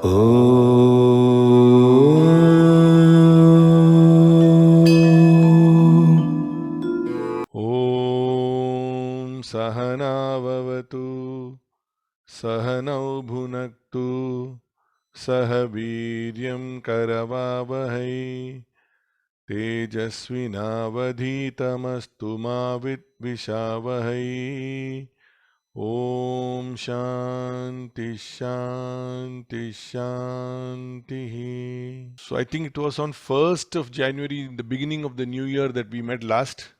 Om Sahana Vavatu Sahanau Bhunaktu Sahaviryam Karavavahai Tejasvinavadhitamastu ma vidvishavahai. Om Shanti Shanti Shanti. So I think it was on 1st of January, in the beginning of the new year, that we met last.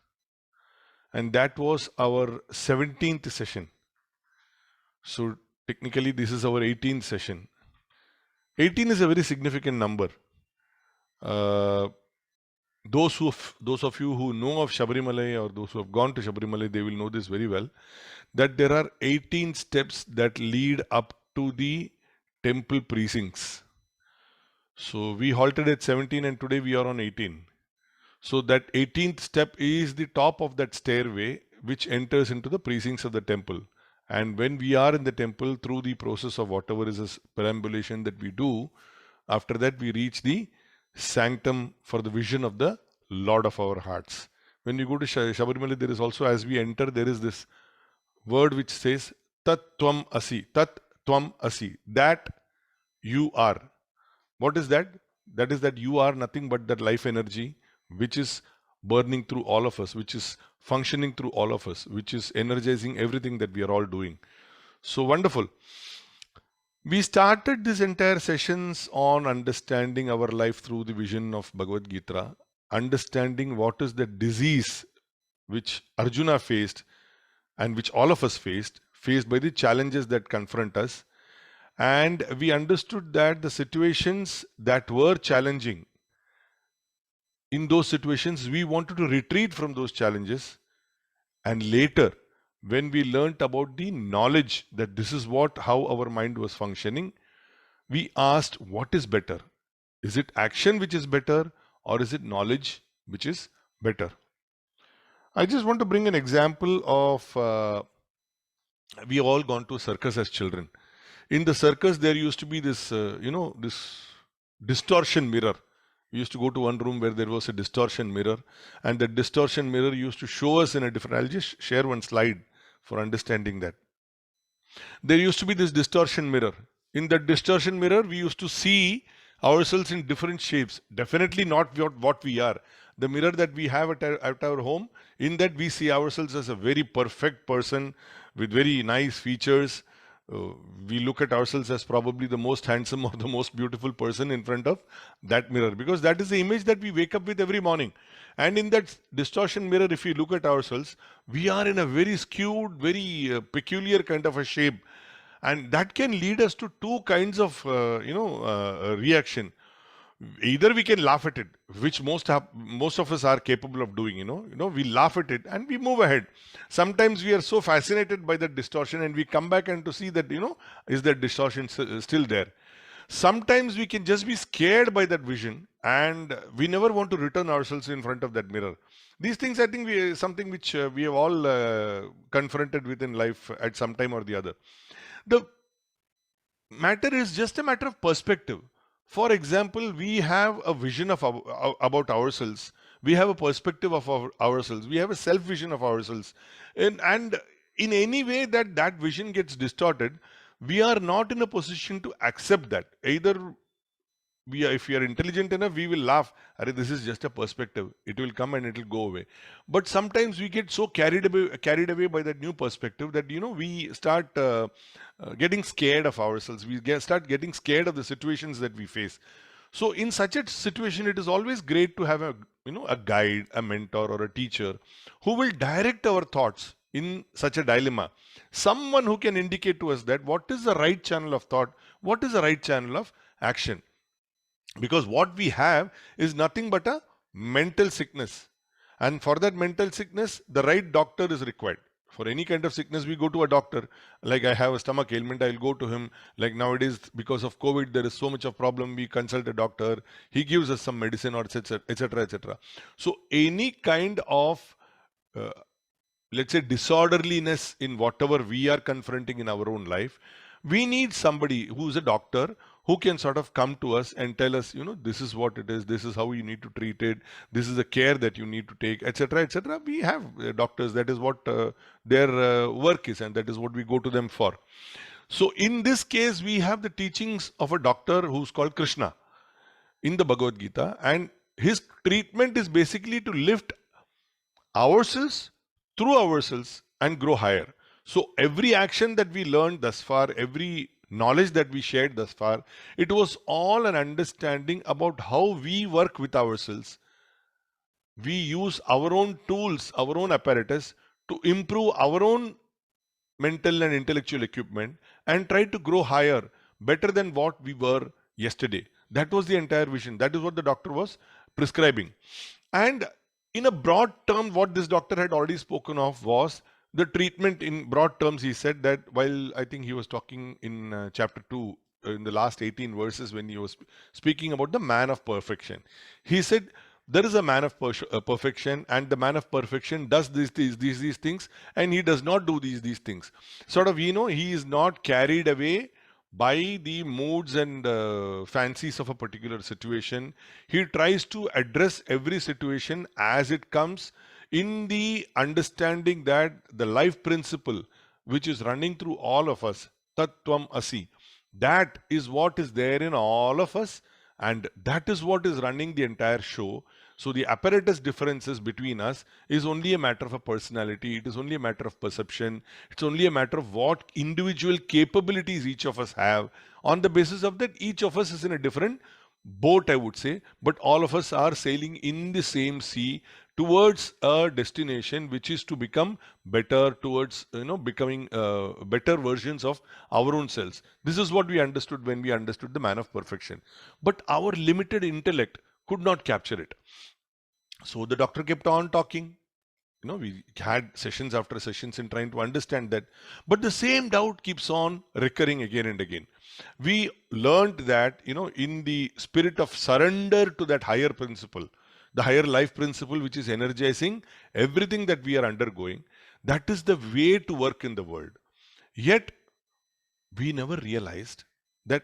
And that was our 17th session. So technically this is our 18th session. 18 is a very significant number. Those of you who know of Shabarimala, or those who have gone to Shabarimala, they will know this very well, that there are 18 steps that lead up to the temple precincts. So we halted at 17 and today we are on 18. So that 18th step is the top of that stairway which enters into the precincts of the temple. And when we are in the temple, through the process of whatever is a perambulation that we do, after that we reach the sanctum for the vision of the Lord of our hearts. When you go to Shabarimala, there is also, as we enter, there is this word which says Tat Tvam Asi. Tat Tvam Asi. That you are. What is that? That is that you are nothing but that life energy which is burning through all of us, which is functioning through all of us, which is energizing everything that we are all doing. So wonderful. We started this entire sessions on understanding our life through the vision of Bhagavad Gita, understanding what is the disease which Arjuna faced and which all of us faced by the challenges that confront us. And we understood that the situations that were challenging, in those situations, we wanted to retreat from those challenges. And later, when we learnt about the knowledge that this is how our mind was functioning, we asked, what is better? Is it action which is better, or is it knowledge which is better? I just want to bring an example of, we all gone to a circus as children. In the circus, there used to be this, this distortion mirror. We used to go to one room where there was a distortion mirror, and the distortion mirror used to show us in a different. I'll just share one slide for understanding that. There used to be this distortion mirror. In that distortion mirror, we used to see ourselves in different shapes. Definitely not what we are. The mirror that we have at our home, in that we see ourselves as a very perfect person with very nice features. We look at ourselves as probably the most handsome or the most beautiful person in front of that mirror, because that is the image that we wake up with every morning. And in that distortion mirror, if we look at ourselves, we are in a very skewed, very peculiar kind of a shape. And that can lead us to two kinds of reaction. Either we can laugh at it, which most of us are capable of doing. We laugh at it and we move ahead. Sometimes we are so fascinated by that distortion and we come back and to see that, is that distortion still there? Sometimes we can just be scared by that vision and we never want to return ourselves in front of that mirror. These things, I think, something which we have all confronted with in life at some time or the other. The matter is just a matter of perspective. For example, we have a vision of about ourselves. We have a perspective of ourselves. We have a self-vision of ourselves. And in any way that vision gets distorted, we are not in a position to accept that. Either if we are intelligent enough, we will laugh. This is just a perspective. It will come and it will go away. But sometimes we get so carried away by that new perspective that we start getting scared of ourselves. We start getting scared of the situations that we face. So in such a situation, it is always great to have a guide, a mentor, or a teacher who will direct our thoughts in such a dilemma. Someone who can indicate to us that what is the right channel of thought, what is the right channel of action. Because what we have is nothing but a mental sickness. And for that mental sickness, the right doctor is required. For any kind of sickness, we go to a doctor. Like I have a stomach ailment, I'll go to him. Like nowadays, because of COVID, there is so much of problem. We consult a doctor. He gives us some medicine or etc. etc. So any kind of, let's say, disorderliness in whatever we are confronting in our own life, we need somebody who is a doctor who can sort of come to us and tell us, this is what it is, this is how you need to treat it, this is the care that you need to take, etc., etc. We have doctors. That is what their work is, and that is what we go to them for. So in this case, we have the teachings of a doctor who's called Krishna in the Bhagavad Gita, and his treatment is basically to lift ourselves through ourselves and grow higher. So every action that we learned thus far, every knowledge that we shared thus far, it was all an understanding about how we work with ourselves. We use our own tools, our own apparatus to improve our own mental and intellectual equipment and try to grow higher, better than what we were yesterday. That was the entire vision. That is what the doctor was prescribing. And in a broad term, what this doctor had already spoken of was the treatment. In broad terms, he said that, while I think he was talking in chapter 2, in the last 18 verses, when he was speaking about the man of perfection, he said there is a man of perfection, and the man of perfection does these things, and he does not do these things. Sort of, he is not carried away by the moods and fancies of a particular situation. He tries to address every situation as it comes, in the understanding that the life principle which is running through all of us, Tattvam Asi, that is what is there in all of us, and that is what is running the entire show. So the apparatus differences between us is only a matter of a personality. It is only a matter of perception. It's only a matter of what individual capabilities each of us have. On the basis of that, each of us is in a different boat, I would say, but all of us are sailing in the same sea towards a destination which is to become better, towards becoming better versions of our own selves. This is what we understood when we understood the man of perfection. But our limited intellect could not capture it. So the doctor kept on talking. We had sessions after sessions in trying to understand that. But the same doubt keeps on recurring again and again. We learned that, in the spirit of surrender to that higher principle, the higher life principle, which is energizing everything that we are undergoing, that is the way to work in the world. Yet, we never realized that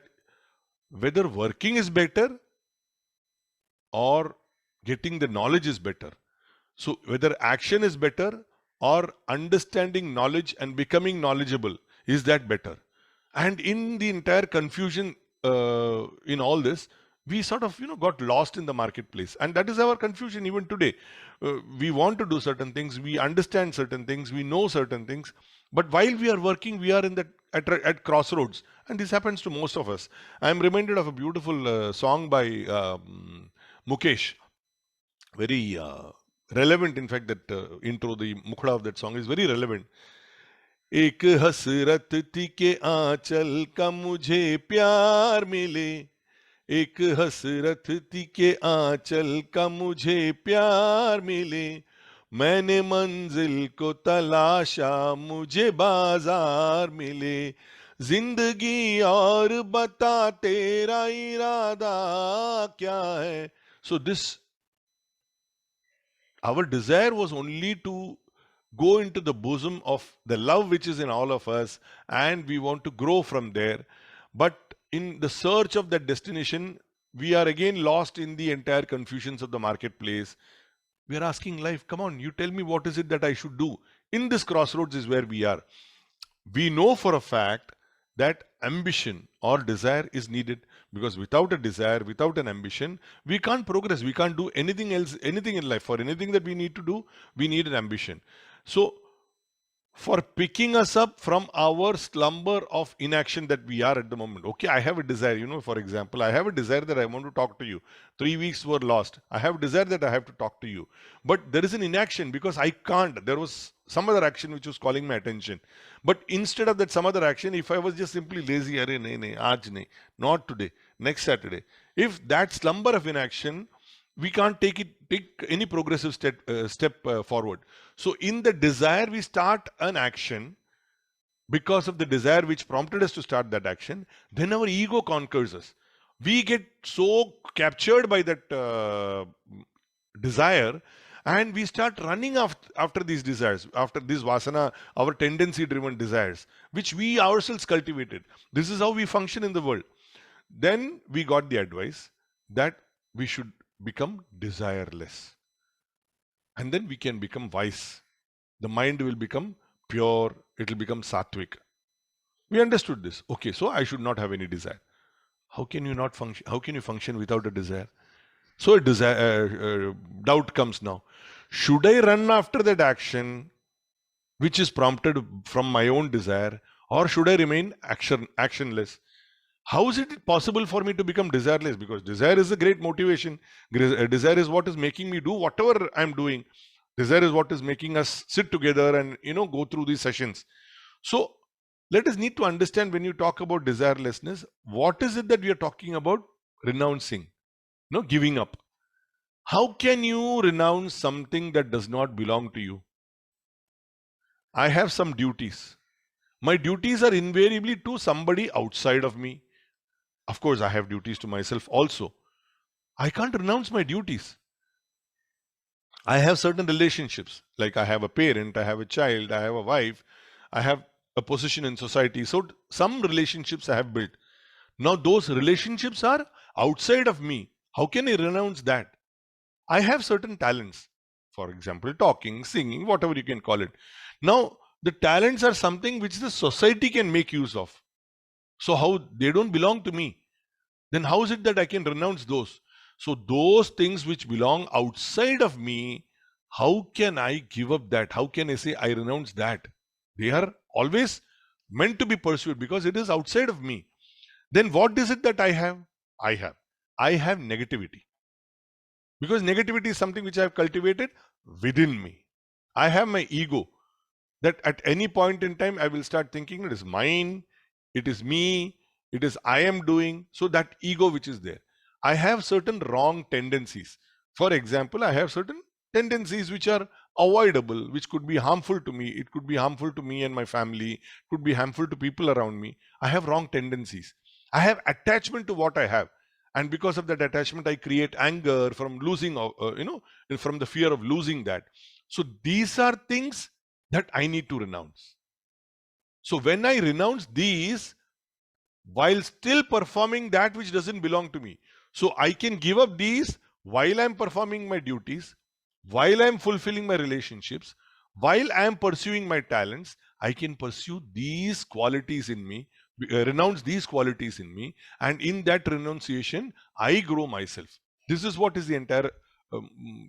whether working is better or getting the knowledge is better. So whether action is better or understanding knowledge and becoming knowledgeable, is that better? And in the entire confusion in all this, we sort of got lost in the marketplace, and that is our confusion even today. We want to do certain things, we understand certain things, we know certain things, but while we are working, we are in that at crossroads, and this happens to most of us. I am reminded of a beautiful song by Mukesh, very relevant. In fact, that intro, the mukhda of that song is very relevant. एक हसरत थी के आंचल का मुझे प्यार मिले, एक हसरत थी के आंचल का मुझे प्यार मिले, मैंने मंजिल को तलाशा मुझे बाजार मिले, जिंदगी और बता तेरा इरादा क्या है. So this, our desire was only to go into the bosom of the love which is in all of us, and we want to grow from there. But in the search of that destination, we are again lost in the entire confusions of the marketplace. We are asking life, come on, you tell me what is it that I should do. In this crossroads is where we are. We know for a fact that ambition or desire is needed, because without a desire, without an ambition, we can't progress. We can't do anything else, anything in life. For anything that we need to do, we need an ambition. So, for picking us up from our slumber of inaction that we are at the moment. Okay, I have a desire, for example, I have a desire that I want to talk to you. 3 weeks were lost. I have a desire that I have to talk to you. But there is an inaction because I can't. There was some other action which was calling my attention. But instead of that some other action, if I was just simply lazy, arey nahi, aaj nahi, not today, next Saturday. If that slumber of inaction, we can't take any progressive step forward. So in the desire, we start an action because of the desire which prompted us to start that action. Then our ego conquers us. We get so captured by that desire, and we start running after these desires, after this vasana, our tendency driven desires, which we ourselves cultivated. This is how we function in the world. then we got the advice that we should become desireless. And then we can become wise. The mind will become pure, it will become sattvic. We understood this. Okay, so I should not have any desire. How can you not function? How can you function without a desire? So a desire, doubt comes now. Should I run after that action which is prompted from my own desire, or should I remain actionless? How is it possible for me to become desireless? Because desire is a great motivation. Desire is what is making me do whatever I'm doing. Desire is what is making us sit together and go through these sessions. So let us need to understand, when you talk about desirelessness, what is it that we are talking about? Renouncing, giving up. How can you renounce something that does not belong to you? I have some duties. My duties are invariably to somebody outside of me. Of course, I have duties to myself also. I can't renounce my duties. I have certain relationships, like I have a parent, I have a child, I have a wife, I have a position in society. So some relationships I have built. Now those relationships are outside of me. How can I renounce that? I have certain talents. For example, talking, singing, whatever you can call it. Now, the talents are something which the society can make use of. So how they don't belong to me? Then how is it that I can renounce those? So those things which belong outside of me, how can I give up that? How can I say I renounce that? They are always meant to be pursued because it is outside of me. Then what is it that I have? I have negativity. Because negativity is something which I have cultivated within me. I have my ego, that at any point in time I will start thinking it is mine, it is me, it is I am doing. So that ego which is there. I have certain wrong tendencies. For example, I have certain tendencies which are avoidable, which could be harmful to me. It could be harmful to me and my family, could be harmful to people around me. I have wrong tendencies. I have attachment to what I have. And because of that attachment, I create anger from losing, from the fear of losing that. So these are things that I need to renounce. So when I renounce these, while still performing that which doesn't belong to me, so I can give up these while I'm performing my duties, while I'm fulfilling my relationships, while I'm pursuing my talents, I can pursue these qualities in me, renounce these qualities in me, and in that renunciation, I grow myself. This is what is the entire,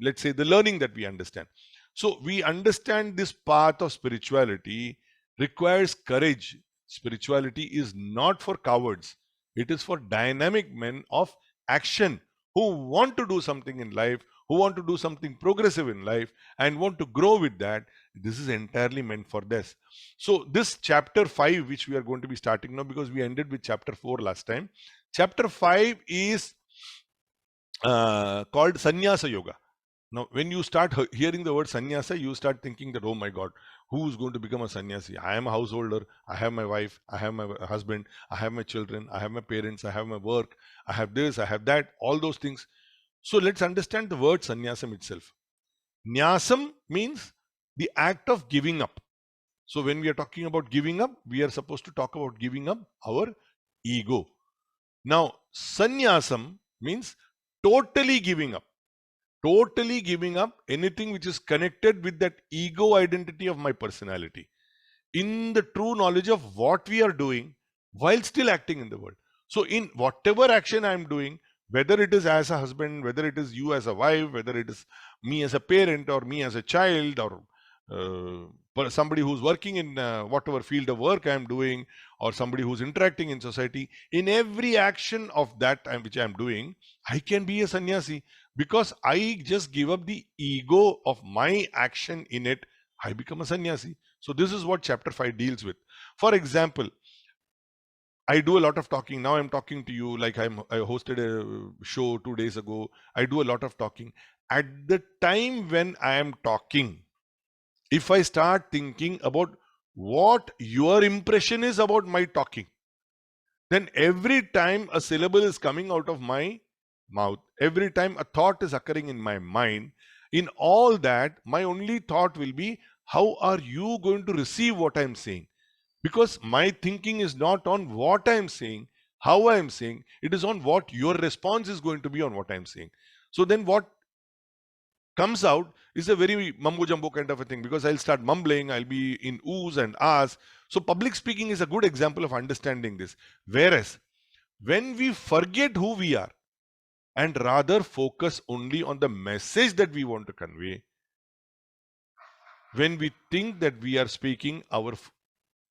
let's say, the learning that we understand. So we understand this path of spirituality requires courage. Spirituality is not for cowards. It is for dynamic men of action who want to do something in life, who want to do something progressive in life and want to grow with that. This is entirely meant for this. So this chapter 5, which we are going to be starting now, because we ended with chapter 4 last time. Chapter 5 is called Sannyasa Yoga. Now, when you start hearing the word sannyasa, you start thinking that, oh my God, who is going to become a sannyasi? I am a householder. I have my wife. I have my husband. I have my children. I have my parents. I have my work. I have this. I have that. All those things. So let's understand the word sannyasam itself. Nyasam means the act of giving up. So when we are talking about giving up, we are supposed to talk about giving up our ego. Now, sannyasam means totally giving up. Totally giving up anything which is connected with that ego identity of my personality, in the true knowledge of what we are doing while still acting in the world. So in whatever action I am doing, whether it is as a husband, whether it is you as a wife, whether it is me as a parent or me as a child, or somebody who's working in whatever field of work I am doing, or somebody who's interacting in society, in every action of that which I am doing, I can be a sannyasi, because I just give up the ego of my action in it. I become a sannyasi. So this is what chapter 5 deals with. For example, I do a lot of talking. Now I'm talking to you, like I hosted a show 2 days ago. I do a lot of talking. At the time when I am talking, if I start thinking about what your impression is about my talking, then every time a syllable is coming out of my mouth, every time a thought is occurring in my mind, in all that, my only thought will be, how are you going to receive what I'm saying? Because my thinking is not on what I'm saying, how I am saying, it is on what your response is going to be on what I am saying. So then what comes out is a very mumbo jumbo kind of a thing, because I'll start mumbling, I'll be in oohs and ahs. So public speaking is a good example of understanding this. Whereas when we forget who we are and rather focus only on the message that we want to convey, when we think that we are speaking,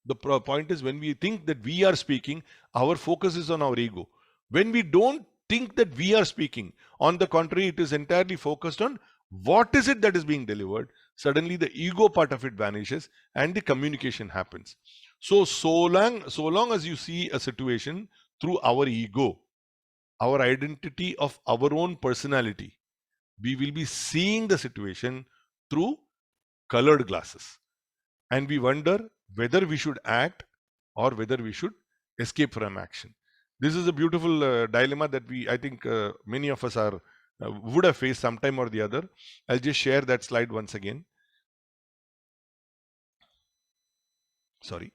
the point is, when we think that we are speaking, our focus is on our ego. When we don't think that we are speaking, on the contrary, it is entirely focused on what is it that is being delivered. Suddenly the ego part of it vanishes and the communication happens. So long as you see a situation through our ego, our identity of our own personality, we will be seeing the situation through colored glasses. And we wonder whether we should act or whether we should escape from action. This is a beautiful dilemma that I think many of us would have faced sometime or the other. I'll just share that slide once again. Sorry.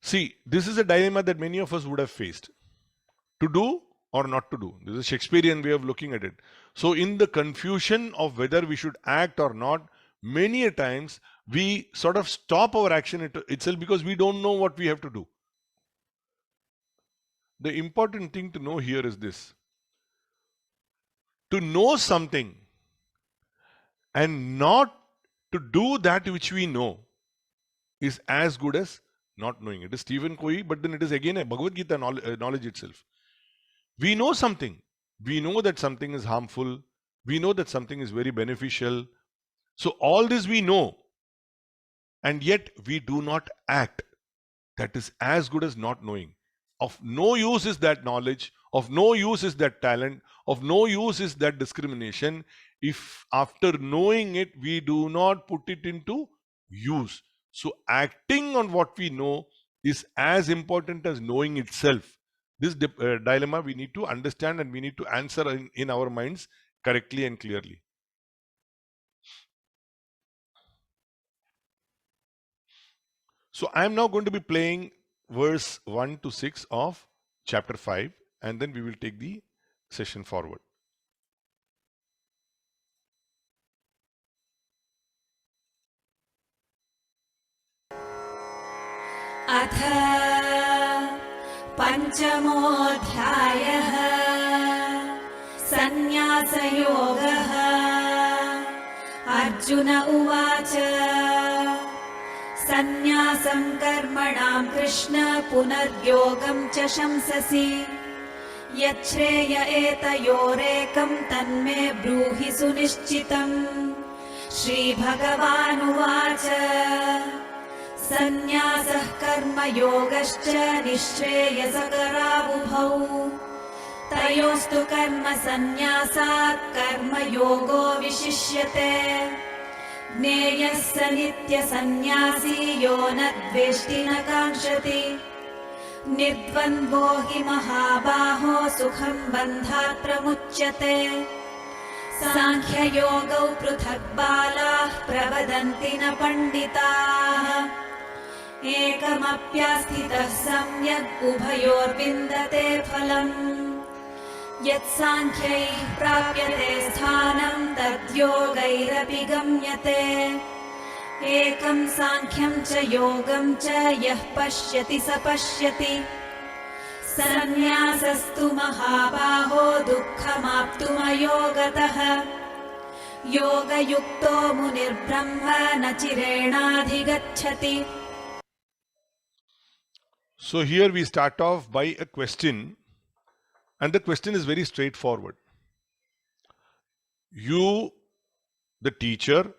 See, this is a dilemma that many of us would have faced. To do or not to do. This is a Shakespearean way of looking at it. So in the confusion of whether we should act or not, many a times we sort of stop our action itself because we don't know what we have to do. The important thing to know here is this: to know something and not to do that which we know is as good as not knowing. It is Stephen Covey, but then it is again a Bhagavad Gita knowledge itself. We know something. We know that something is harmful. We know that something is very beneficial. So all this we know, and yet we do not act. That is as good as not knowing. Of no use is that knowledge, of no use is that talent, of no use is that discrimination, if after knowing it we do not put it into use. So acting on what we know is as important as knowing itself. This dilemma we need to understand, and we need to answer in our minds correctly and clearly. So I am now going to be playing verse 1 to 6 of chapter 5, and then we will take the session forward. अथ पञ्चमोऽध्यायः सन्न्यासयोगः। अर्जुन उवाच सन्न्यासं कर्मणां कृष्ण पुनर्योगं च शंससि यच्छ्रेय एतयोरेकं तन्मे ब्रूहि सुनिश्चितम्। श्रीभगवानुवाच सन्न्यासः कर्मयोगश्च निःश्रेयसकरावुभौ तयोस्तु कर्म सन्न्यासात् कर्मयोगो विशिष्यते। ज्ञेयः स नित्यसन्न्यासी यो न द्वेष्टि न काङ्क्षति निर्द्वन्द्वो हि महाबाहो सुखं बन्धात् प्रमुच्यते। साङ्ख्ययोगौ पृथक् बालाः प्रवदन्ति न पण्डिताः एकमप्यास्थितः सम्यक् उभयोर्विन्दते फलम्। यत्साङ्ख्यैः प्राप्यते स्थानं तद्योगैरपि गम्यते। एकं साङ्ख्यं च योगं च यः पश्यति स पश्यति। सन्न्यासस्तु महाबाहो दुःखमाप्तुमयोगतः योगयुक्तो मुनिर्ब्रह्म न चिरेणाधिगच्छति। So here we start off by a question, and the question is very straightforward. You, the teacher,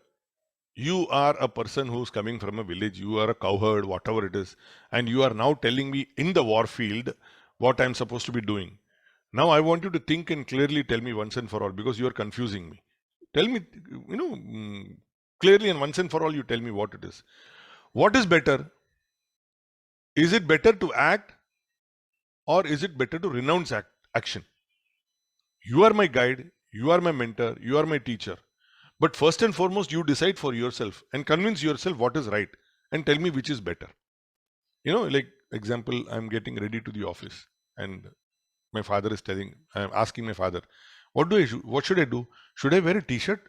you are a person who's coming from a village, you are a cowherd, whatever it is, and you are now telling me in the war field what I'm supposed to be doing. Now I want you to think and clearly tell me once and for all, because you are confusing me. Tell me, clearly and once and for all, you tell me what it is. What is better? Is it better to act, or is it better to renounce action? You are my guide, You are my mentor, you are my teacher. But first and foremost, you decide for yourself and convince yourself what is right and tell me which is better. Like example, I'm getting ready to the office and my father is I'm asking my father, what do I do? What should I do? Should I wear a t-shirt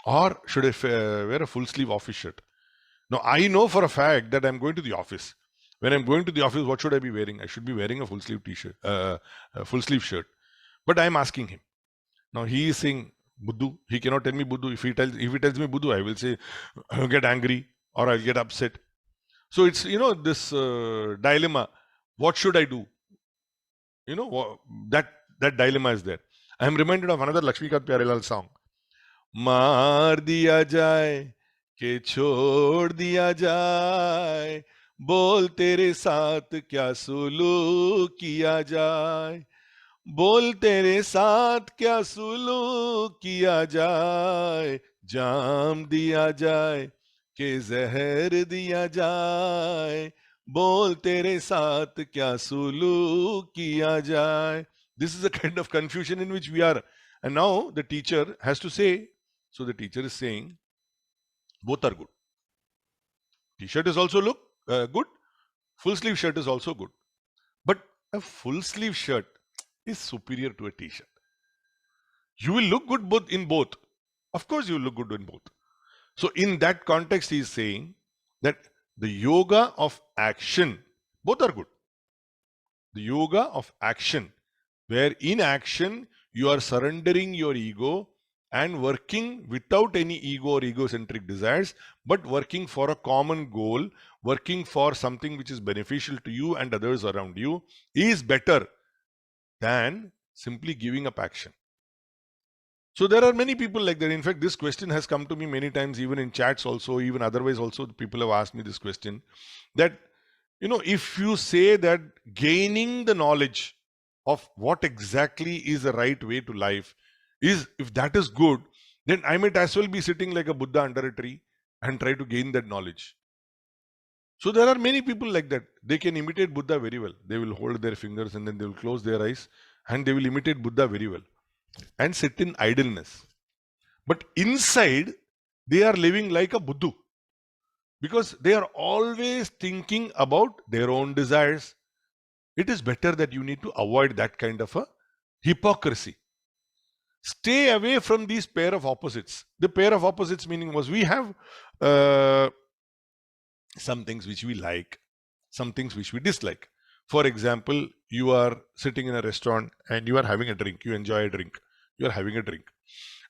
or should I wear a full sleeve office shirt? Now, I know for a fact that I'm going to the office. When I'm going to the office, what should I be wearing? I should be wearing a full sleeve t-shirt, a full sleeve shirt. But I'm asking him. Now he is saying Buddhu. He cannot tell me Buddhu. If he tells me Buddhu, I will say I'll get angry or I'll get upset. So it's this dilemma. What should I do? That dilemma is there. I am reminded of another Lakshmikant Pyarelal song. मार दिया जाए के छोड़ दिया जाए, बोल तेरे साथ क्या सुलूक किया जाए, बोल तेरे साथ क्या सुलूक किया जाए, जाम दिया जाए के जहर दिया जाए, बोल तेरे साथ क्या सुलूक किया जाए. This is a kind of confusion in which we are. And now the teacher has to say, so the teacher is saying, both are good. T-shirt is also good. Full sleeve shirt is also good. But a full sleeve shirt is superior to a t-shirt. You will look good both in both. Of course, you will look good in both. So in that context, he is saying that the yoga of action, both are good. The yoga of action, where in action you are surrendering your ego and working without any ego or egocentric desires, but working for a common goal, working for something which is beneficial to you and others around you, is better than simply giving up action. So there are many people like that. In fact, this question has come to me many times, even in chats also, even otherwise also, people have asked me this question, that if you say that gaining the knowledge of what exactly is the right way to life is, if that is good, then I might as well be sitting like a Buddha under a tree and try to gain that knowledge. So there are many people like that. They can imitate Buddha very well. They will hold their fingers and then they will close their eyes and they will imitate Buddha very well and sit in idleness. But inside, they are living like a Buddha because they are always thinking about their own desires. It is better that you need to avoid that kind of a hypocrisy. Stay away from these pair of opposites. The pair of opposites meaning was we have some things which we like, some things which we dislike. For example, you are sitting in a restaurant and you are having a drink. You enjoy a drink. You are having a drink.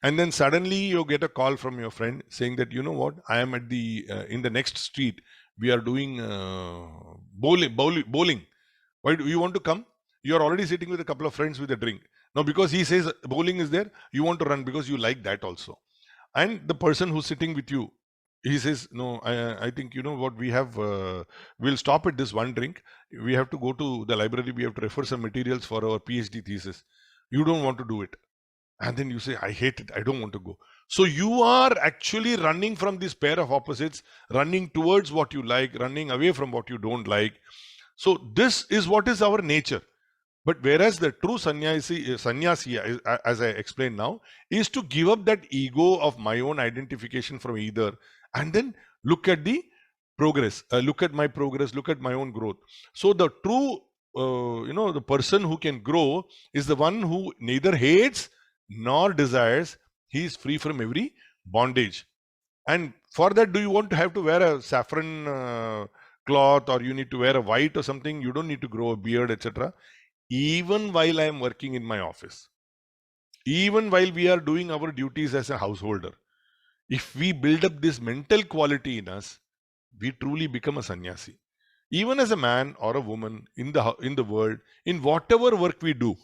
And then suddenly you get a call from your friend saying that, you know what, I am at the in the next street. We are doing bowling. Why do you want to come? You are already sitting with a couple of friends with a drink. Now, because he says bowling is there, you want to run because you like that also. And the person who's sitting with you, he says, no, I think, you know what, we have, we'll stop at this one drink. We have to go to the library. We have to refer some materials for our PhD thesis. You don't want to do it. And then you say, I hate it. I don't want to go. So you are actually running from this pair of opposites, running towards what you like, running away from what you don't like. So this is what is our nature. But whereas the true sannyasi, as I explained now, is to give up that ego of my own identification from either, and then look at the progress, look at my progress, look at my own growth. So the true, the person who can grow is the one who neither hates nor desires. He is free from every bondage. And for that, do you want to have to wear a saffron cloth, or you need to wear a white or something? You don't need to grow a beard, etc. Even while I am working in my office, even while we are doing our duties as a householder, if we build up this mental quality in us, we truly become a sannyasi. Even as a man or a woman in the world, in whatever work we do,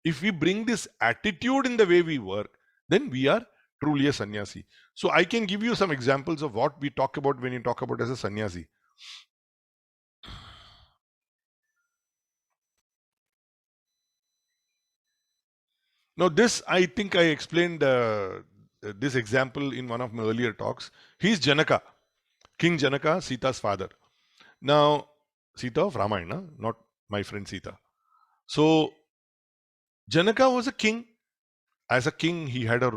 if we bring this attitude in the way we work, then we are truly a sannyasi. So I can give you some examples of what we talk about when you talk about as a sannyasi. Now this, I think I explained this example in one of my earlier talks. He's Janaka, King Janaka, Sita's father. Now, Sita of Ramayana, not my friend Sita. So Janaka was a king. As a king, he had a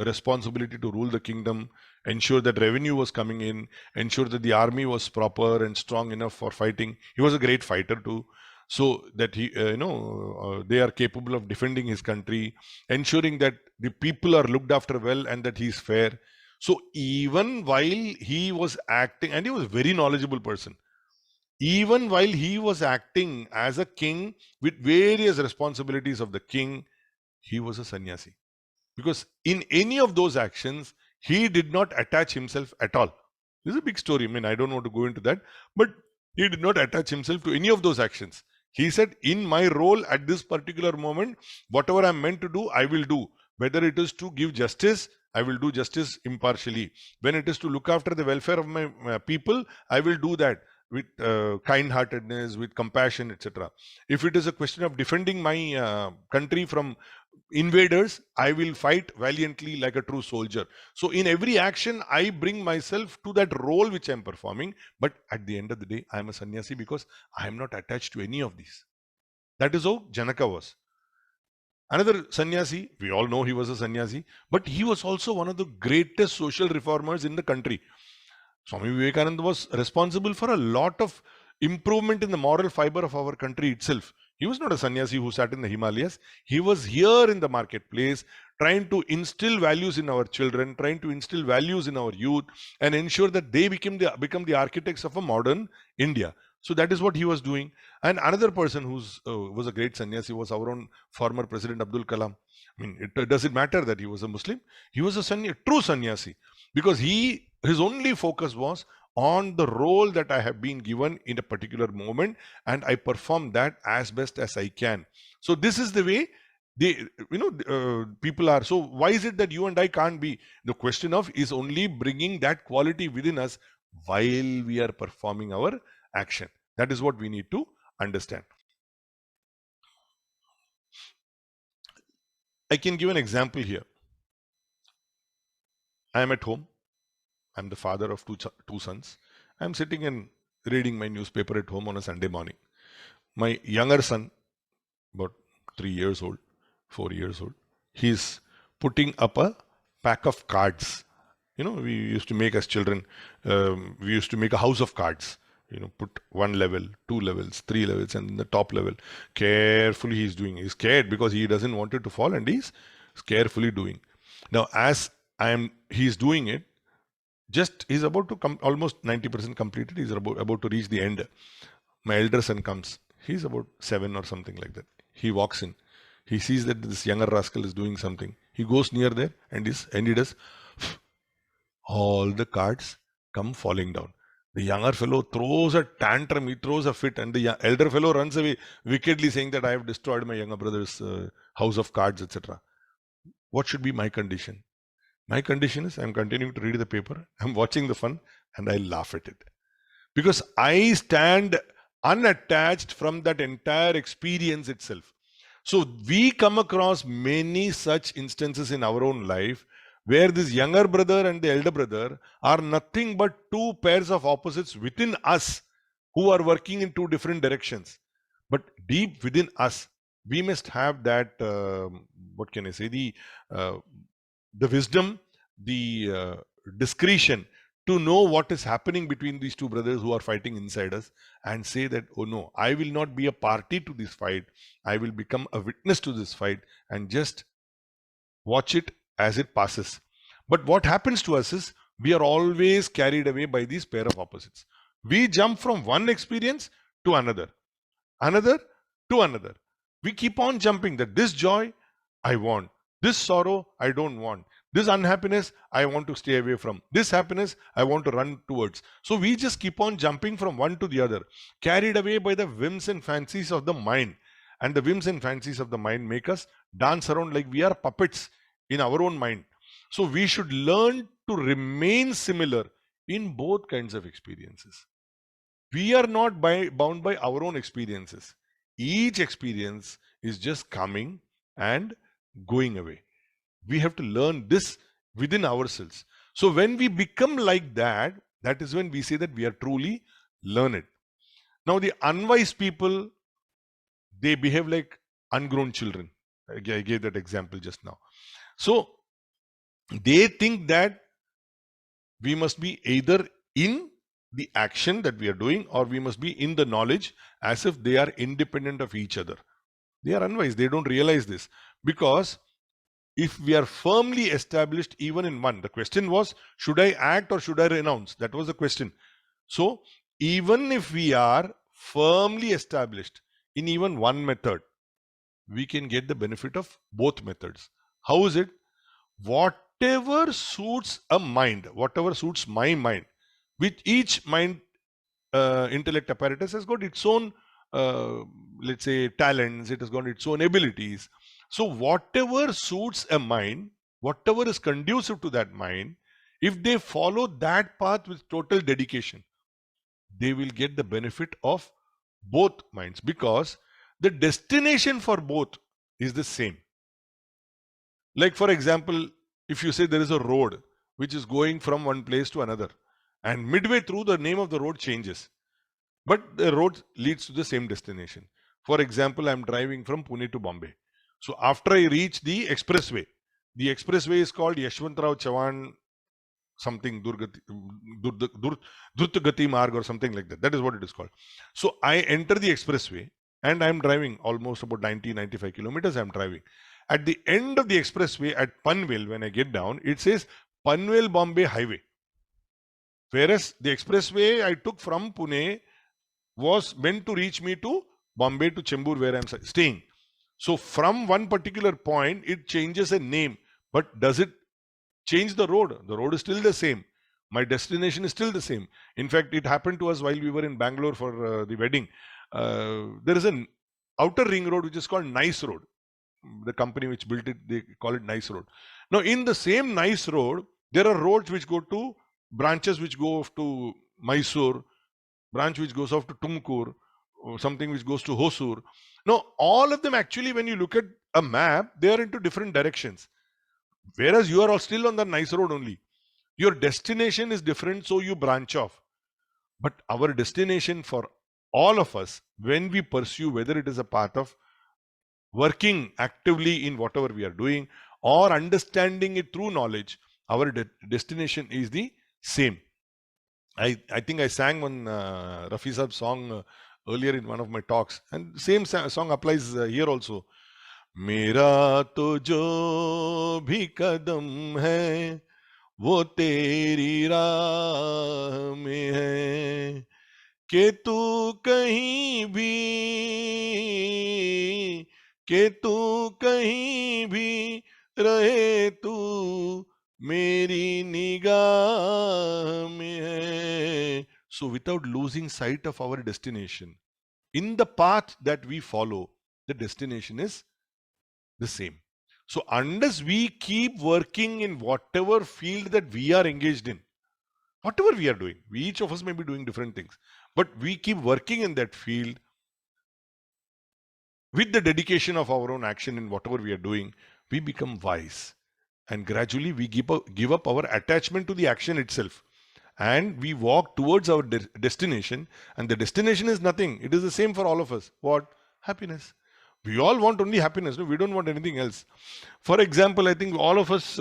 responsibility to rule the kingdom, ensure that revenue was coming in, ensure that the army was proper and strong enough for fighting. He was a great fighter too, so that they are capable of defending his country, ensuring that the people are looked after well and that he's fair. So even while he was acting, and he was a very knowledgeable person, even while he was acting as a king with various responsibilities of the king, he was a sannyasi, because in any of those actions he did not attach himself at all. This is a big story. I mean, I don't want to go into that, but he did not attach himself to any of those actions. He said, in my role at this particular moment, whatever I'm meant to do, I will do. Whether it is to give justice, I will do justice impartially. When it is to look after the welfare of my people, I will do that with kind-heartedness, with compassion, etc. If it is a question of defending my country from invaders, I will fight valiantly like a true soldier. So in every action, I bring myself to that role which I'm performing. But at the end of the day, I'm a sannyasi because I am not attached to any of these. That is how Janaka was. Another sannyasi, we all know he was a sannyasi, but he was also one of the greatest social reformers in the country. Swami Vivekananda was responsible for a lot of improvement in the moral fiber of our country itself. He was not a sannyasi who sat in the Himalayas. He was here in the marketplace, trying to instill values in our children, trying to instill values in our youth, and ensure that they become the architects of a modern India. So that is what he was doing. And another person who was a great sannyasi was our own former President Abdul Kalam. I mean, does it matter that he was a Muslim? He was a true sannyasi, because his only focus was on the role that I have been given in a particular moment, and I perform that as best as I can. So this is the way people are. So why is it that you and I can't be? The question of is only bringing that quality within us while we are performing our action. That is what we need to understand. I can give an example here. I am at home. I'm the father of two sons. I'm sitting and reading my newspaper at home on a Sunday morning. My younger son, about 3 years old, 4 years old, he's putting up a pack of cards. We used to make as children, we used to make a house of cards. Put one level, two levels, three levels, and the top level. Carefully he's doing. He's scared because he doesn't want it to fall, and he's carefully doing. Now, as he's doing it, he's about to come, almost 90% completed. He's about to reach the end. My elder son comes. He's about 7 or something like that. He walks in. He sees that this younger rascal is doing something. He goes near there and he does. All the cards come falling down. The younger fellow throws a tantrum. He throws a fit, and the elder fellow runs away wickedly, saying that I have destroyed my younger brother's house of cards, etc. What should be my condition? My condition is I'm continuing to read the paper, I'm watching the fun, and I laugh at it. Because I stand unattached from that entire experience itself. So we come across many such instances in our own life where this younger brother and the elder brother are nothing but two pairs of opposites within us who are working in two different directions. But deep within us, we must have that, what can I say, the wisdom, the discretion to know what is happening between these two brothers who are fighting inside us, and say that, oh no, I will not be a party to this fight. I will become a witness to this fight and just watch it as it passes. But what happens to us is we are always carried away by these pair of opposites. We jump from one experience to another to another. We keep on jumping that this joy I want, this sorrow I don't want, this unhappiness I want to stay away from, this happiness I want to run towards. So we just keep on jumping from one to the other, carried away by the whims and fancies of the mind. And the whims and fancies of the mind make us dance around like we are puppets in our own mind. So we should learn to remain similar in both kinds of experiences. We are not bound by our own experiences. Each experience is just coming and going away. We have to learn this within ourselves. So when we become like that, that is when we say that we are truly learned. Now the unwise people, they behave like ungrown children. I gave that example just now. So they think that we must be either in the action that we are doing, or we must be in the knowledge, as if they are independent of each other. They are unwise. They don't realize this, because if we are firmly established even in one, the question was, should I act or should I renounce? That was the question. So even if we are firmly established in even one method, we can get the benefit of both methods. How is it? Whatever suits a mind, whatever suits my mind, which each mind intellect apparatus has got its own, uh, let's say, talents, it has got its own abilities. So whatever suits a mind, whatever is conducive to that mind, if they follow that path with total dedication, they will get the benefit of both minds, because the destination for both is the same. Like, for example, if you say there is a road which is going from one place to another, and midway through the name of the road changes, but the road leads to the same destination. For example, I'm driving from Pune to Bombay. So after I reach the expressway is called Yashwantrao Chavan something Durtagati Marg or something like that. That is what it is called. So I enter the expressway and I'm driving almost about 95 kilometers. I'm driving. At the end of the expressway at Panvel, when I get down, it says Panvel Bombay Highway. Whereas the expressway I took from Pune was meant to reach me to Bombay, to Chembur, where I'm staying. So from one particular point, it changes a name. But does it change the road? The road is still the same. My destination is still the same. In fact, it happened to us while we were in Bangalore for the wedding. There is an outer ring road which is called Nice Road. The company which built it, they call it Nice Road. Now, in the same Nice Road, there are roads which go to branches which go off to Mysore, branch which goes off to Tumkur, or something which goes to Hosur. Now, all of them actually, when you look at a map, they are into different directions. Whereas you are all still on the Nice Road only. Your destination is different, so you branch off. But our destination for all of us, when we pursue, whether it is a path of working actively in whatever we are doing or understanding it through knowledge, our destination is the same. I think I sang one Rafi Saab song earlier in one of my talks, and same song applies here also. मेरा तो जो भी कदम है वो तेरी राह में है कि तू कहीं भी रहे तू मेरी निगाह में है. So without losing sight of our destination, in the path that we follow, the destination is the same. So unless we keep working in whatever field that we are engaged in, whatever we are doing, each of us may be doing different things, but we keep working in that field with the dedication of our own action in whatever we are doing, we become wise. And gradually we give up our attachment to the action itself. And we walk towards our destination. And the destination is nothing. It is the same for all of us. What? Happiness. We all want only happiness. No, we don't want anything else. For example, I think all of us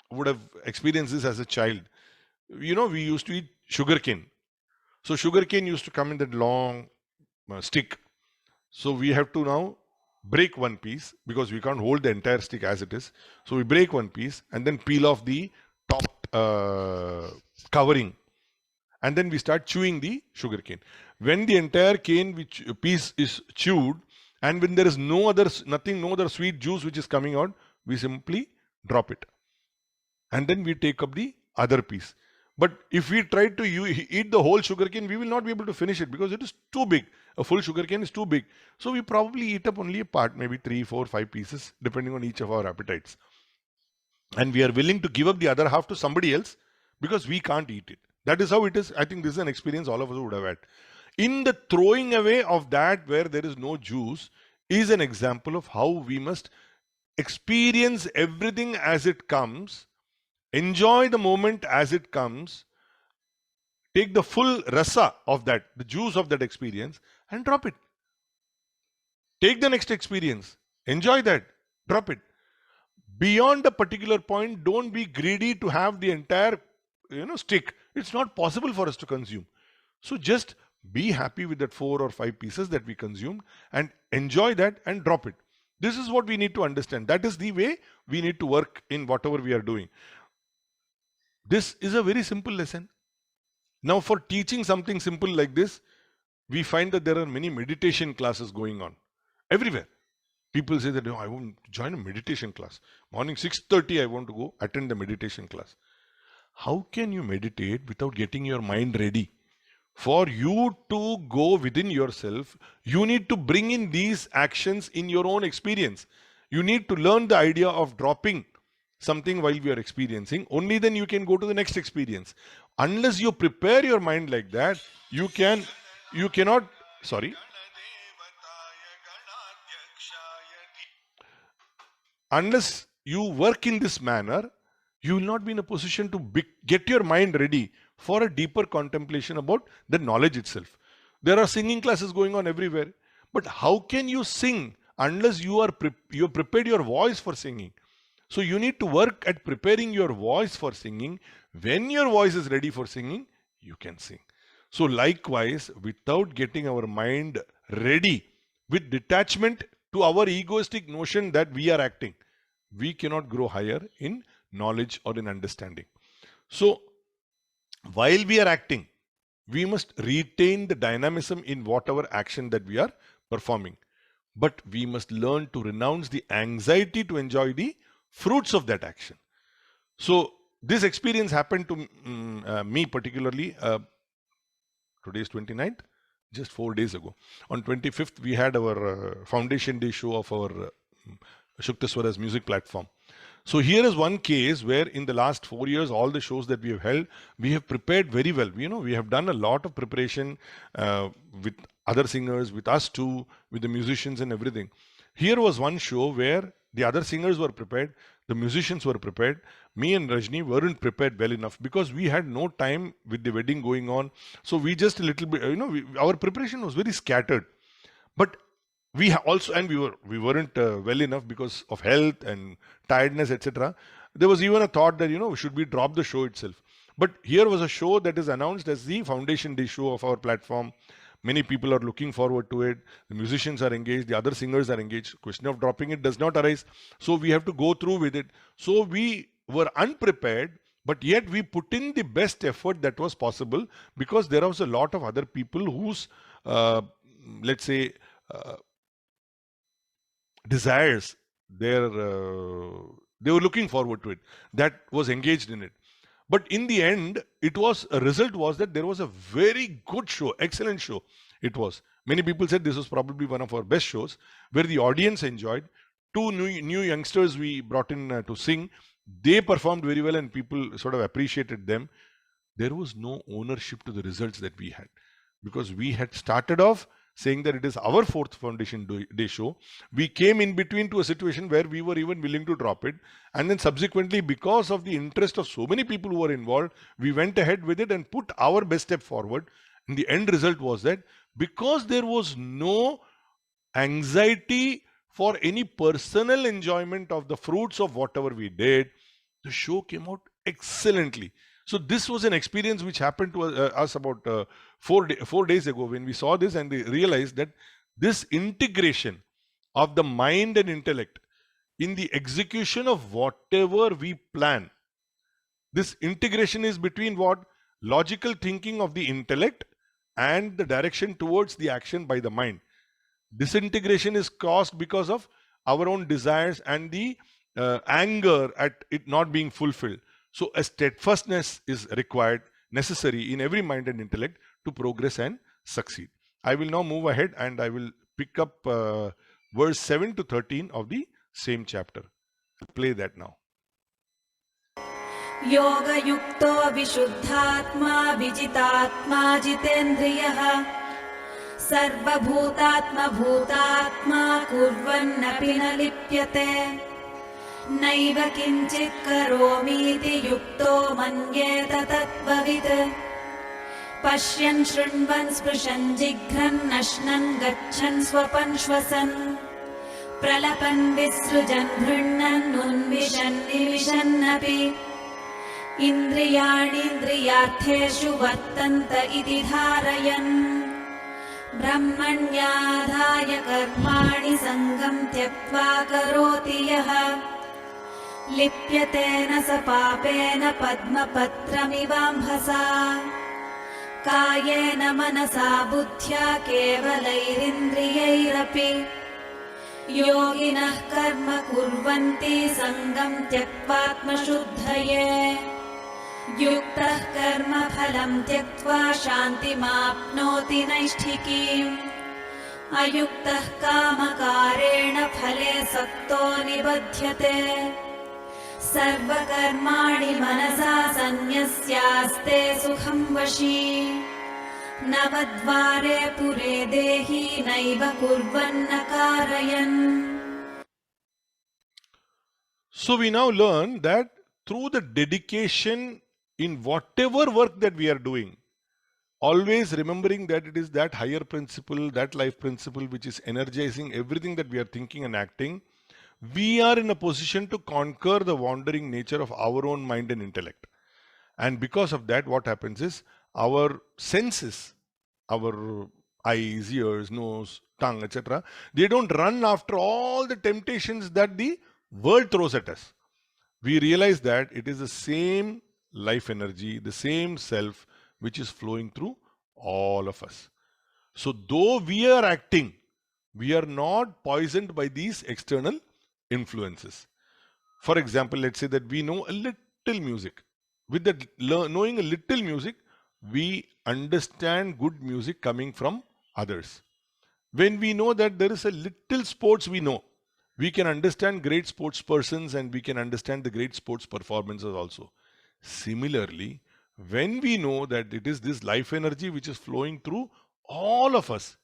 would have experienced this as a child. You know, we used to eat sugarcane. So sugarcane used to come in that long stick. So we have to now break one piece because we can't hold the entire stick as it is. So we break one piece and then peel off the top covering, and then we start chewing the sugar cane. When the entire cane which piece is chewed, and when there is no other sweet juice which is coming out, we simply drop it, and then we take up the other piece. But if we try to eat the whole sugar cane, we will not be able to finish it because it is too big. A full sugar cane is too big. So we probably eat up only a part, maybe 3, 4, 5 pieces, depending on each of our appetites. And we are willing to give up the other half to somebody else because we can't eat it. That is how it is. I think this is an experience all of us would have had. In the throwing away of that where there is no juice is an example of how we must experience everything as it comes, enjoy the moment as it comes, take the full rasa of that, the juice of that experience, and drop it. Take the next experience. Enjoy that. Drop it. Beyond a particular point, don't be greedy to have the entire, stick. It's not possible for us to consume. So just be happy with that 4 or 5 pieces that we consumed and enjoy that and drop it. This is what we need to understand. That is the way we need to work in whatever we are doing. This is a very simple lesson. Now, for teaching something simple like this, we find that there are many meditation classes going on everywhere. People say that, I want to join a meditation class. Morning 6:30, I want to go attend the meditation class. How can you meditate without getting your mind ready? For you to go within yourself, you need to bring in these actions in your own experience. You need to learn the idea of dropping something while we are experiencing. Only then you can go to the next experience. Unless you prepare your mind like that, you cannot, sorry. Unless you work in this manner, you will not be in a position to get your mind ready for a deeper contemplation about the knowledge itself. There are singing classes going on everywhere, but how can you sing unless you have prepared your voice for singing? So you need to work at preparing your voice for singing. When your voice is ready for singing, you can sing. So likewise, without getting our mind ready with detachment to our egoistic notion that we are acting, we cannot grow higher in knowledge or in understanding. So while we are acting, we must retain the dynamism in whatever action that we are performing. But we must learn to renounce the anxiety to enjoy the fruits of that action. So this experience happened to me particularly. Today is 29th, just 4 days ago. On 25th, we had our Foundation Day show of our Shuktaswara's music platform. So here is one case where in the last 4 years, all the shows that we have held, we have prepared very well. We have done a lot of preparation with other singers, with us too, with the musicians and everything. Here was one show where the other singers were prepared, the musicians were prepared. Me and Rajni weren't prepared well enough because we had no time with the wedding going on. So we just a little bit, our preparation was very scattered. But we weren't well enough because of health and tiredness, etc. There was even a thought that, should we drop the show itself? But here was a show that is announced as the Foundation Day show of our platform. Many people are looking forward to it. The musicians are engaged. The other singers are engaged. Question of dropping it does not arise. So we have to go through with it. So we were unprepared, but yet we put in the best effort that was possible because there was a lot of other people whose, let's say, desires, they were looking forward to it, that was engaged in it. But in the end, a result was that there was a very good show, excellent show. It was. Many people said this was probably one of our best shows, where the audience enjoyed. 2 new youngsters we brought in to sing. They performed very well and people sort of appreciated them. There was no ownership to the results that we had, because we had started off saying that it is our 4th Foundation Day show. We came in between to a situation where we were even willing to drop it. And then subsequently, because of the interest of so many people who were involved, we went ahead with it and put our best step forward. And the end result was that because there was no anxiety for any personal enjoyment of the fruits of whatever we did, the show came out excellently. So this was an experience which happened to us about 4 days ago when we saw this, and we realized that this integration of the mind and intellect in the execution of whatever we plan, this integration is between what? Logical thinking of the intellect and the direction towards the action by the mind. Disintegration is caused because of our own desires and the anger at it not being fulfilled. So a steadfastness is required, necessary in every mind and intellect to progress and succeed. I will now move ahead and I will pick up verse 7 to 13 of the same chapter. Play that now. योगयुक्तो विशुद्धात्मा विजितात्मा जितेन्द्रियः सर्वभूतात्मभूतात्मा कुर्वन्नपि न लिप्यते नैव किञ्चित् करोमीति युक्तो मन्येत तत्त्ववित् पश्यन् शृण्वन् स्पृशन् जिघ्रन् नश्नन् गच्छन् स्वपन् श्वसन् प्रलपन् विसृजन् गृह्णन् उन्मिषन् निमिषन्नपि इन्द्रियाणीन्द्रियार्थेषु वर्तन्त इति धारयन् ब्रह्मण्याधाय कर्माणि सङ्गम् त्यक्त्वा करोति यः लिप्यते न स पापेन पद्मपत्रमिवाम्भसा कायेन मनसा बुद्ध्या केवलैरिन्द्रियैरपि योगिनः कर्म कुर्वन्ति सङ्गम् त्यक्त्वात्मशुद्धये युक्तः कर्मफलम् त्यक्त्वा शान्तिमाप्नोति नैष्ठिकीम् अयुक्तः कामकारेण फले सक्तो निबध्यते सर्वकर्माणि मनसा सन्न्यस्यास्ते सुखं वशी नवद्वारे पुरे देहि नैव कुर्वन्न कारयन्. So we now learn that through the dedication in whatever work that we are doing, always remembering that it is that higher principle, that life principle which is energizing everything that we are thinking and acting, we are in a position to conquer the wandering nature of our own mind and intellect. And because of that, what happens is our senses, our eyes, ears, nose, tongue, etc., they don't run after all the temptations that the world throws at us. We realize that it is the same life energy, the same self which is flowing through all of us. So though we are acting, we are not poisoned by these external influences. For example, let's say that we know a little music. With that knowing a little music, we understand good music coming from others. When we know that there is a little sports we know, we can understand great sports persons and we can understand the great sports performances also. Similarly, when we know that it is this life energy which is flowing through all of us,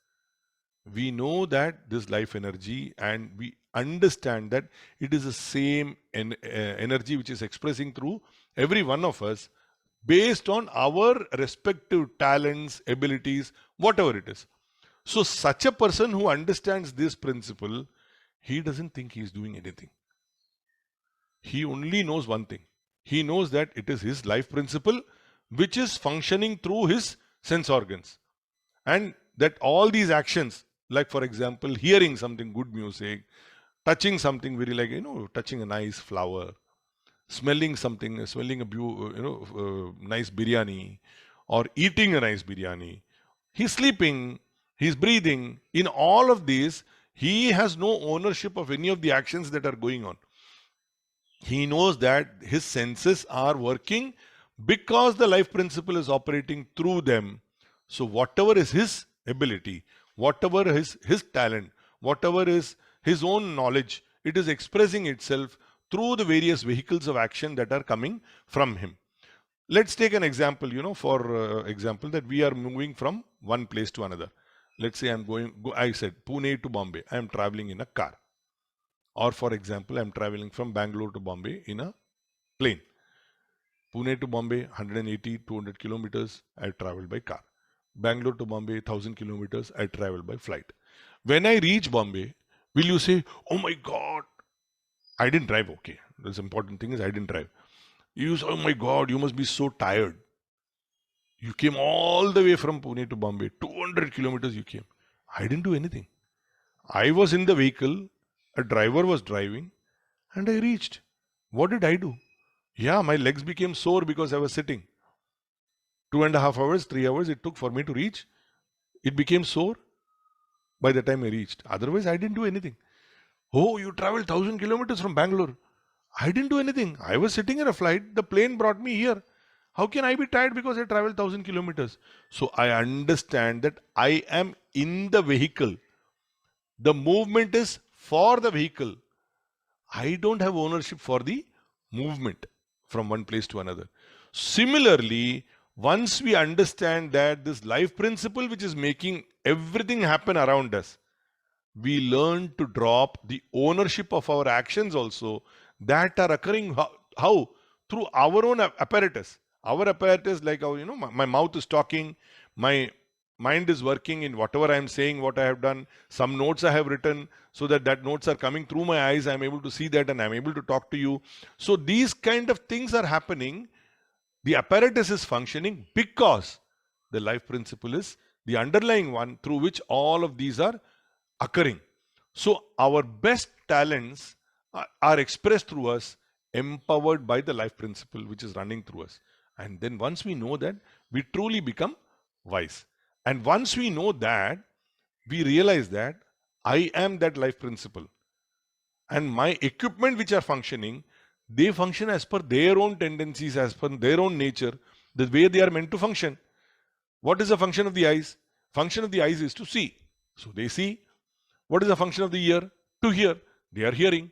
we know that this life energy and we understand that it is the same energy which is expressing through every one of us based on our respective talents, abilities, whatever it is. So such a person who understands this principle, he doesn't think he is doing anything. He only knows one thing. He knows that it is his life principle which is functioning through his sense organs. And that all these actions, like for example, hearing something good music, touching something very like, touching a nice flower, smelling something, smelling a nice biryani, or eating a nice biryani. He's sleeping, he's breathing. In all of these, he has no ownership of any of the actions that are going on. He knows that his senses are working because the life principle is operating through them. So whatever is his ability, whatever is his talent, whatever is his own knowledge, it is expressing itself through the various vehicles of action that are coming from him. Let's take an example, for example, that we are moving from one place to another. Let's say I said Pune to Bombay. I am traveling in a car. Or for example, I am traveling from Bangalore to Bombay in a plane. Pune to Bombay, 180, 200 kilometers, I travel by car. Bangalore to Bombay, 1000 kilometers, I travel by flight. When I reach Bombay, will you say, oh my God, I didn't drive? Okay. The important thing is I didn't drive. You say, oh my God, you must be so tired. You came all the way from Pune to Bombay, 200 kilometers you came. I didn't do anything. I was in the vehicle, a driver was driving, and I reached. What did I do? Yeah, my legs became sore because I was sitting. 2.5 hours, 3 hours it took for me to reach. It became sore by the time I reached. Otherwise, I didn't do anything. Oh, you traveled 1000 kilometers from Bangalore. I didn't do anything. I was sitting in a flight. The plane brought me here. How can I be tired because I traveled 1000 kilometers? So I understand that I am in the vehicle. The movement is for the vehicle. I don't have ownership for the movement from one place to another. Similarly, once we understand that this life principle which is making everything happen around us, we learn to drop the ownership of our actions also that are occurring how? Through our own apparatus, Our apparatus, like our, my mouth is talking, my mind is working in whatever I am saying, what I have done. Some notes I have written, so that notes are coming through my eyes. I am able to see that and I am able to talk to you. So these kind of things are happening. The apparatus is functioning because the life principle is the underlying one through which all of these are occurring. So our best talents are expressed through us, empowered by the life principle which is running through us. And then once we know that, we truly become wise. And once we know that, we realize that I am that life principle. And my equipment which are functioning, they function as per their own tendencies, as per their own nature, the way they are meant to function. What is the function of the eyes? Function of the eyes is to see. So they see. What is the function of the ear? To hear. They are hearing.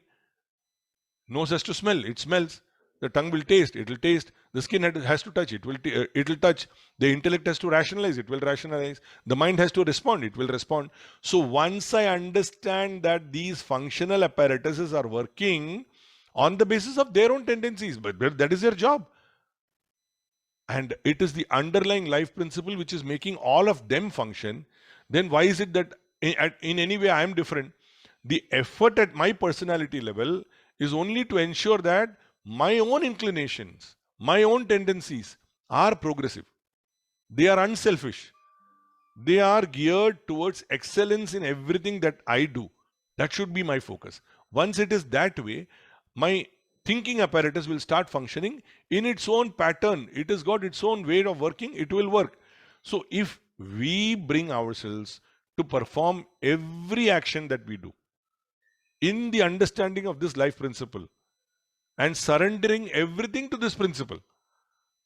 Nose has to smell. It smells. The tongue will taste. It will taste. The skin has to touch. It will touch. The intellect has to rationalize. It will rationalize. The mind has to respond. It will respond. So once I understand that these functional apparatuses are working on the basis of their own tendencies, but that is their job. And it is the underlying life principle which is making all of them function, then why is it that in any way I am different? The effort at my personality level is only to ensure that my own inclinations, my own tendencies are progressive. They are unselfish. They are geared towards excellence in everything that I do. That should be my focus. Once it is that way, my thinking apparatus will start functioning in its own pattern. It has got its own way of working. It will work. So if we bring ourselves to perform every action that we do in the understanding of this life principle and surrendering everything to this principle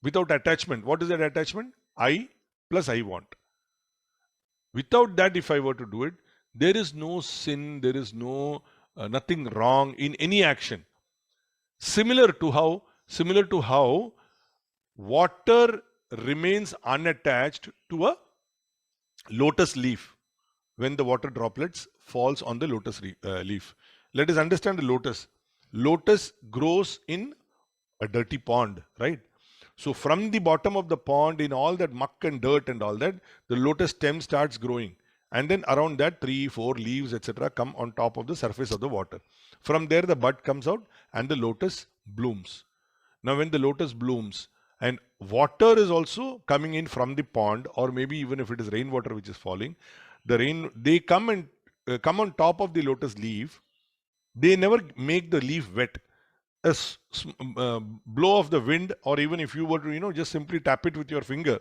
without attachment. What is that attachment? I plus I want. Without that, if I were to do it, there is no sin, there is no nothing wrong in any action. Similar to how water remains unattached to a lotus leaf when the water droplets falls on the lotus leaf. Let us understand the lotus. Lotus grows in a dirty pond, right? So from the bottom of the pond, in all that muck and dirt and all that, the lotus stem starts growing. And then around that, 3, 4 leaves, etc., come on top of the surface of the water. From there, the bud comes out and the lotus blooms. Now, when the lotus blooms and water is also coming in from the pond, or maybe even if it is rainwater which is falling, they come and come on top of the lotus leaf. They never make the leaf wet. A blow of the wind, or even if you were to just simply tap it with your finger,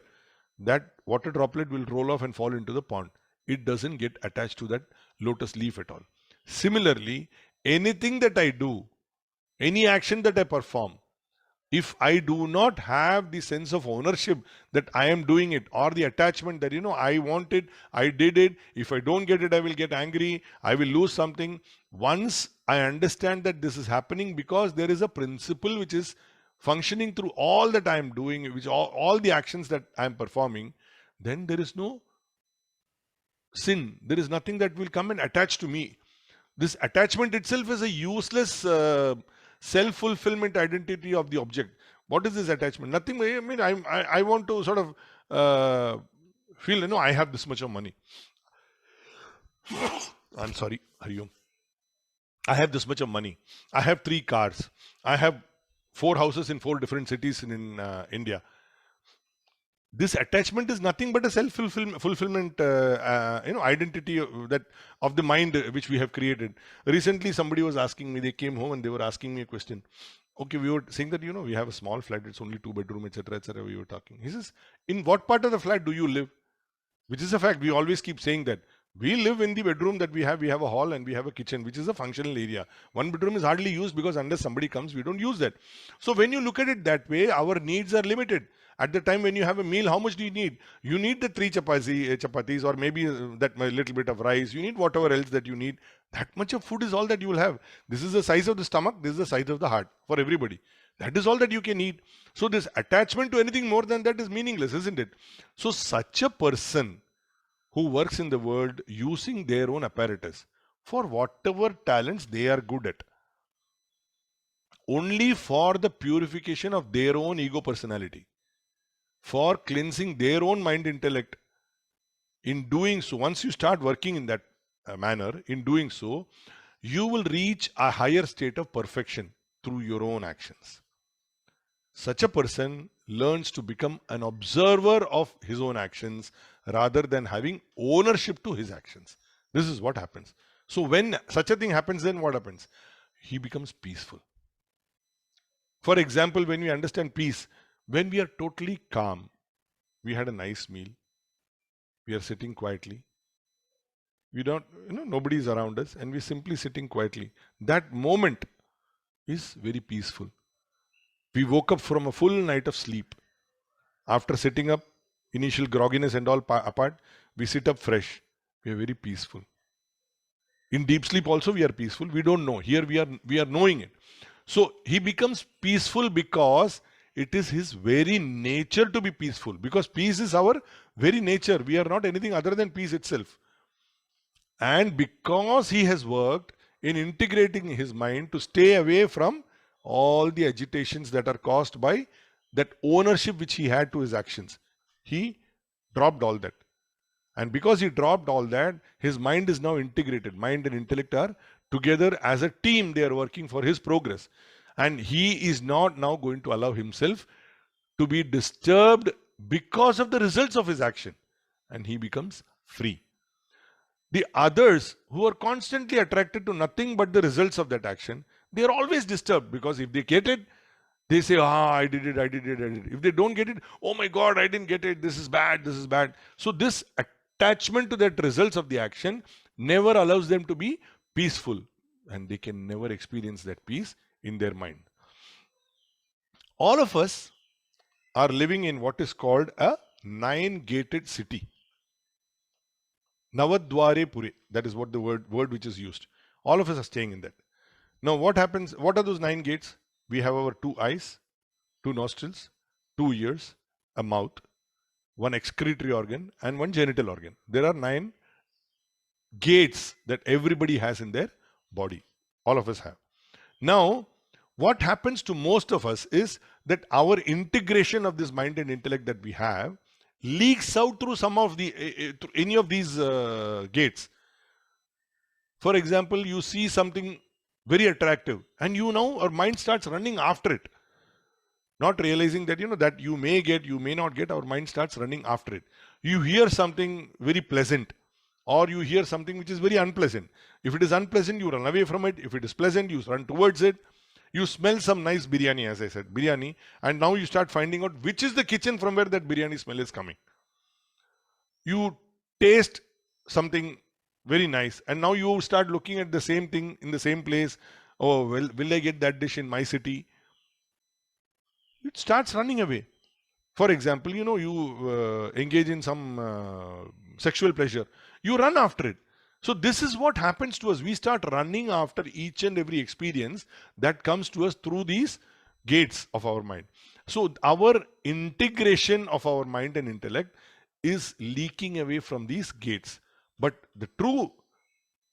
that water droplet will roll off and fall into the pond. It doesn't get attached to that lotus leaf at all. Similarly, anything that I do, any action that I perform, if I do not have the sense of ownership that I am doing it, or the attachment that I want it, I did it, if I don't get it, I will get angry, I will lose something. Once I understand that this is happening because there is a principle which is functioning through all that I am doing, which all the actions that I am performing, then there is no sin. There is nothing that will come and attach to me. This attachment itself is a useless self-fulfillment identity of the object. What is this attachment? Nothing. I mean, I want to sort of feel, I have this much of money. I'm sorry, Hariom. I have this much of money. I have 3 cars. I have 4 houses in 4 different cities in India. This attachment is nothing but a self-fulfillment, identity of the mind which we have created. Recently, somebody was asking me. They came home and they were asking me a question. Okay, we were saying that we have a small flat. It's only 2 bedroom, etc., etc. We were talking. He says, "In what part of the flat do you live?" Which is a fact. We always keep saying that. We live in the bedroom that we have. We have a hall and we have a kitchen, which is a functional area. One bedroom is hardly used because unless somebody comes, we don't use that. So when you look at it that way, our needs are limited. At the time when you have a meal, how much do you need? You need the 3 chapatis, or maybe that little bit of rice. You need whatever else that you need. That much of food is all that you will have. This is the size of the stomach. This is the size of the heart for everybody. That is all that you can eat. So this attachment to anything more than that is meaningless, isn't it? So such a person who works in the world using their own apparatus for whatever talents they are good at, only for the purification of their own ego personality. for cleansing their own mind intellect. In doing so, once you start working in that manner, in doing so, you will reach a higher state of perfection through your own actions. Such a person learns to become an observer of his own actions rather than having ownership to his actions. This is what happens. So when such a thing happens, then what happens? He becomes peaceful. For example, when we understand peace, when we are totally calm, we had a nice meal, we are sitting quietly, we don't, nobody is around us, and we're simply sitting quietly. That moment is very peaceful. We woke up from a full night of sleep. After sitting up, initial grogginess and all apart, we sit up fresh. We are very peaceful. In deep sleep also we are peaceful. We don't know. Here we are knowing it. So he becomes peaceful because it is his very nature to be peaceful. Because peace is our very nature. We are not anything other than peace itself. And because he has worked in integrating his mind to stay away from all the agitations that are caused by that ownership which he had to his actions, he dropped all that. And because he dropped all that, his mind is now integrated. Mind and intellect are together as a team. They are working for his progress. And he is not now going to allow himself to be disturbed because of the results of his action. And he becomes free. The others who are constantly attracted to nothing but the results of that action, they are always disturbed, because if they get it, they say, I did it. If they don't get it, oh my God, I didn't get it. This is bad. So this attachment to that results of the action never allows them to be peaceful, and they can never experience that peace in their mind. All of us are living in what is called a 9-gated city. Navadware Pure. That is what the word which is used. All of us are staying in that. Now what happens? What are those 9 gates? We have our 2 eyes, 2 nostrils, 2 ears, a mouth, 1 excretory organ, and 1 genital organ. There are 9 gates that everybody has in their body. All of us have. Now, what happens to most of us is that our integration of this mind and intellect that we have leaks out through some of any of these gates. For example, you see something very attractive, and our mind starts running after it, not realizing that that you may get, you may not get. Our mind starts running after it. You hear something very pleasant, or you hear something which is very unpleasant. If it is unpleasant, you run away from it. If it is pleasant, you run towards it. You smell some nice biryani, as I said, biryani, and now you start finding out which is the kitchen from where that biryani smell is coming. You taste something very nice, and now you start looking at the same thing in the same place. Oh, well, will I get that dish in my city? It starts running away. For example, you engage in some sexual pleasure. You run after it. So this is what happens to us. We start running after each and every experience that comes to us through these gates of our mind. So our integration of our mind and intellect is leaking away from these gates. But the true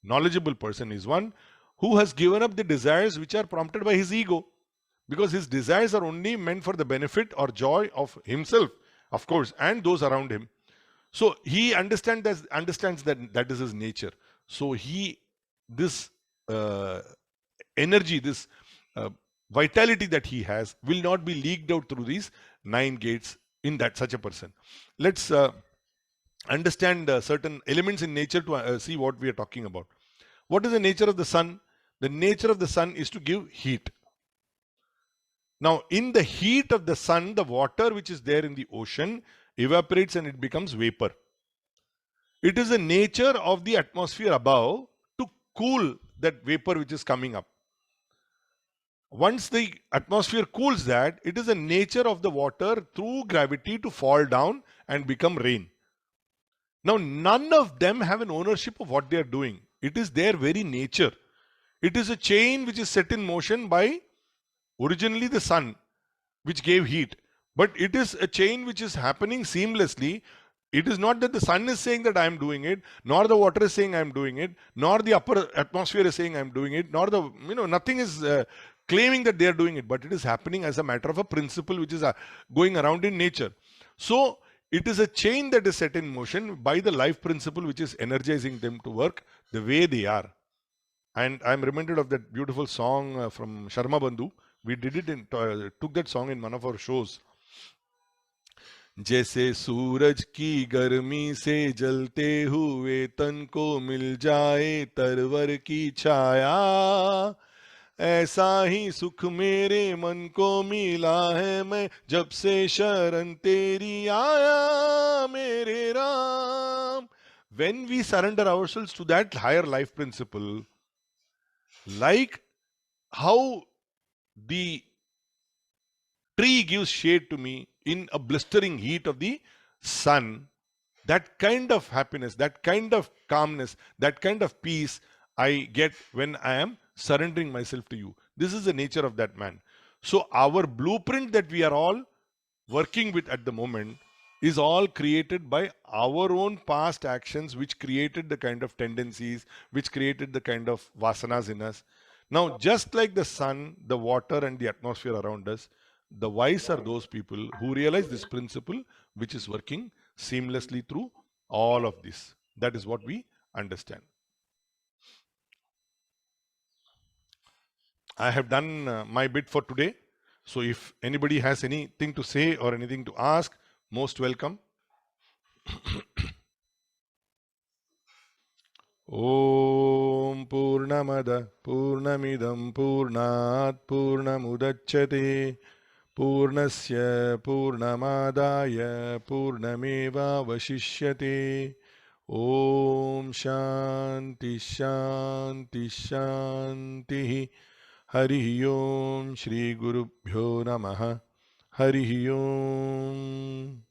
knowledgeable person is one who has given up the desires which are prompted by his ego, because his desires are only meant for the benefit or joy of himself, of course, and those around him. So he understands that is his nature. So this energy, this vitality that he has will not be leaked out through these 9 gates in such a person. Let's understand certain elements in nature to see what we are talking about. What is the nature of the sun? The nature of the sun is to give heat. Now, in the heat of the sun, the water which is there in the ocean evaporates and it becomes vapor. It is the nature of the atmosphere above to cool that vapor which is coming up. Once the atmosphere cools that, it is the nature of the water through gravity to fall down and become rain. Now, none of them have an ownership of what they are doing. It is their very nature. It is a chain which is set in motion by originally the sun, which gave heat. But it is a chain which is happening seamlessly. It is not that the sun is saying that I am doing it, nor the water is saying I am doing it, nor the upper atmosphere is saying I am doing it, nor nothing is claiming that they are doing it. But it is happening as a matter of a principle which is going around in nature. So it is a chain that is set in motion by the life principle which is energizing them to work the way they are. And I'm reminded of that beautiful song from Sharma Bandhu. We did it took that song in one of our shows. जैसे सूरज की गर्मी से जलते हुए तन को मिल जाए तरवर की छाया, ऐसा ही सुख मेरे मन को मिला है, मैं जब से शरण तेरी आया मेरे Ram. When we surrender ourselves to that higher life principle, like how the tree gives shade to me in a blistering heat of the sun, that kind of happiness, that kind of calmness, that kind of peace I get when I am surrendering myself to you. This is the nature of that man. So, our blueprint that we are all working with at the moment is all created by our own past actions, which created the kind of tendencies, which created the kind of vasanas in us. Now, just like the sun, the water, and the atmosphere around us, the wise are those people who realize this principle, which is working seamlessly through all of this. That is what we understand. I have done my bit for today. So, if anybody has anything to say or anything to ask, most welcome. Om Purnamada Purnamidam Purnat Purnamudachyate Purnasya Purnamadaya Purnameva Vashishyate. Om Shanti Shanti Shanti. Hari Om Shri Gurubhyo Namaha. Hari Om.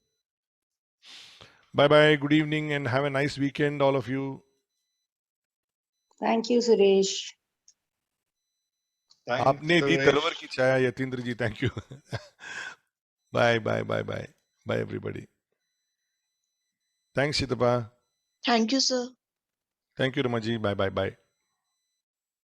Bye bye. Good evening and have a nice weekend, all of you. Thank you, Suresh. Thanks, आपने दी Suresh. तरवर की छाया Yatindra ji. Thank you. Bye bye bye bye bye everybody. Thanks Shitapa. Thank you, sir. Thank you Ramaji. Bye bye bye.